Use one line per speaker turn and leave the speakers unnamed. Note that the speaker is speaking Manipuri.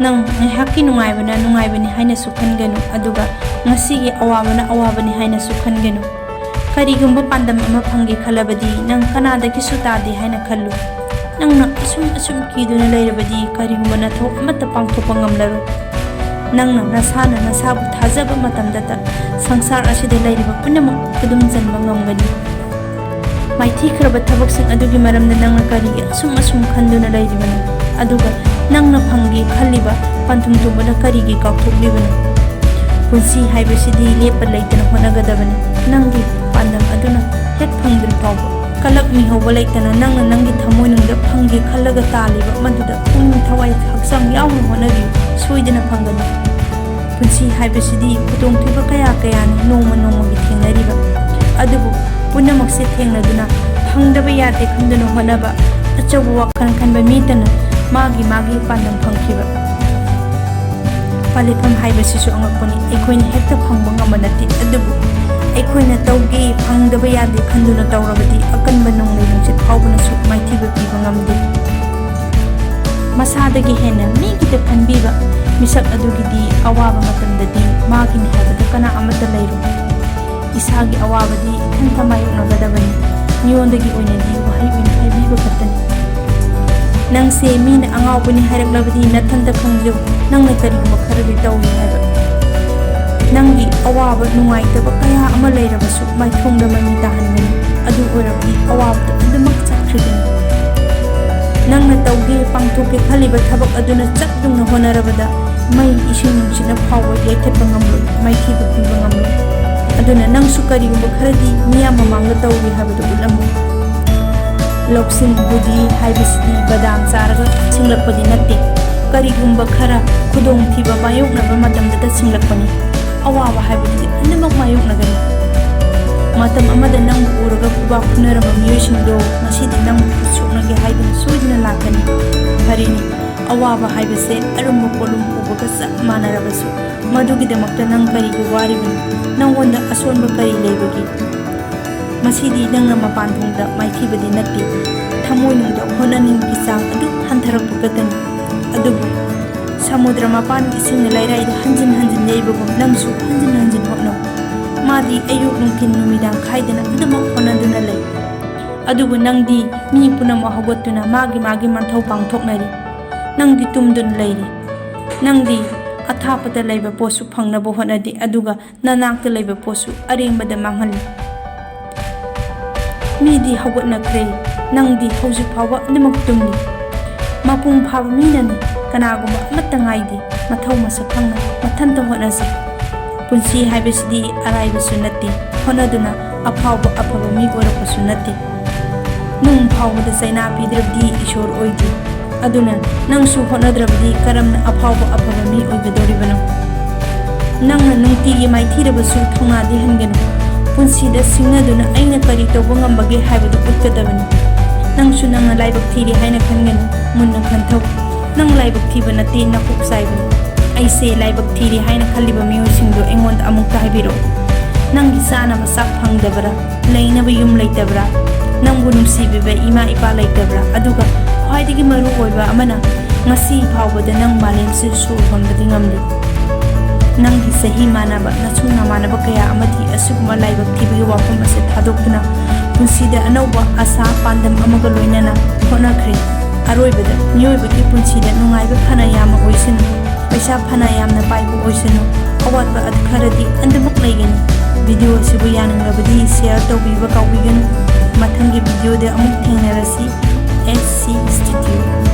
Nang ngayhakki nungaibana nungaibani haina sukhan-ganu aduga ngasigi awabana awabani haina sukhan-ganu. Karigumba pandam ama phangi khalabadi nang kanadagi sutadi haina khallu. Nang na asum kiduna lairabadi karigumba nathok amata pangthopa ngamlaru. Nang na nasana nasabu thajaba matamdata sangsar asida lairiba punamuk kudum janba ngamgani. Maithi khraba thabaksing adugi maramda nang na karigi asum khanduna lairibana aduga nang na phangi khaliba panthum tubana karigi kaukthoklibana. Punsi haibasidi lepa laitana honagadabani. Nangi pandam aduna hek phangdri fawba kalak mi hoba laitana nangna nangi thamoi nungda phangi khallaga taliba maduda pungning thawai haksang yawna honari soidana phangani. Punsi haibasidi khudong thiba kaya ni noma gi thengnariba adubu punamakse thengladuna phangdaba yate khanduna honaba achabu wakhal khanba mitana magi pandam phangkhiba. Palifam haibasisu angakpani ekhoina hekta phangba ngama nati adubu ekhoina tawge phangdaba yade khanduna tawrabadi akanba nonglei nungsit phawbana su maithiba piba ngamde. Masadagi hena migida khanbiba misak adugidi awaba matamdadi magini habada kana amata leiru. Isagi awabadi khanta mayoknagadabani miyondagi oinadi wahay oina haibiba katani. Nang se mina angawbani hairaklabadi nathanda khangjo nangna karigumba kharadi tawli haiba. Nangi awaba nungaitaba kaya ama leirabasu maithongda mami tahangani adu orabi awabda adumak chakhrigani. Nangna tawge pangthoke khaliba thabak aduna chakdungna honarabada mai ising nungsina phawba yaithatba ngamloi maithiba piba ngamloi. Aduna nangsu karigumba kharadi miyam mamangda tawli habadu ulamu. Loksing budi haibasidi badam charaga singlakpadi natte karigumba khara khudong thiba mayoknaba matamdata singlakpani. Awaba haibadi anamak mayoknagani. Matam amada nang uraga kubak punaraba miyoisingdo masidi nang suknage haiduna soiduna lakani. Harini awaba haibase arumba polum pubaga chap manarabasu madugidamakta nang karigi waribani nangonda asonba kari leibagi. Masidi nangna mapanthongda maithibadi natte thamoi nungda honaninggi chang adu hantharakpagani. Adubu samudra mapan isingna lairaida hanjin leibagum nangsu hanjin hotnaw. Madi ayuk nungkin numidang khaidana adumak honaduna lei. Adubu nangdi mi punama hogottuna magi manthau pangthoknari. Nangdi tumdun leiri. Nangdi athapada leiba posu phangnaba honadi aduga nanakta leiba posu arembada manghali. Midi hawatnakre nangdi hauzik phawba adamak tumli. Mapung phaba minani kanagumba amata ngaidi mathau masa khangna mathanta honasi. Punsi haibasidi araibasu natti honaduna aphawba aphaba mi orapasu natti. Nung phawbada saina pidrabdi ishor oidi aduna nangsu honadrabdi karamna aphawba aphaba mi oigadoribano. Nangna nungtigi maithirabasu thongnadi hangenu. Punsida singaduna aina kari tawba ngambage haibadu utkadabani. Nangsu nangna laibak thiri haina khangenu munna khanthau. Nang laibak thiba nate nakuk saibani. Aise laibak thiri haina khaliba miyosingdo engonda amukta haibiro. Nanggi sanaba sak phangdabara leinaba yum leitabra nangbu nungsibiba ima ipa leitabra aduga khwaidagi maru oiba amana ngasi phawbada nang malemse sur honbadi ngamde. Nanggi sahi manaba nachungna manaba kaya amati asuguma laibak thibagi wafam ase thadokduna punsida anauba asa pandam amaga loinana honakhre. Aroibada miyoibagi punsida nungaiba phana yama oisinu paisa phana yamna paibu oisinu awatba adkharadi andamak leigani. Video asibu yanangrabadi share tawbiba kawbiganu. Mathangi video de amuk thengnarasi SC Studio.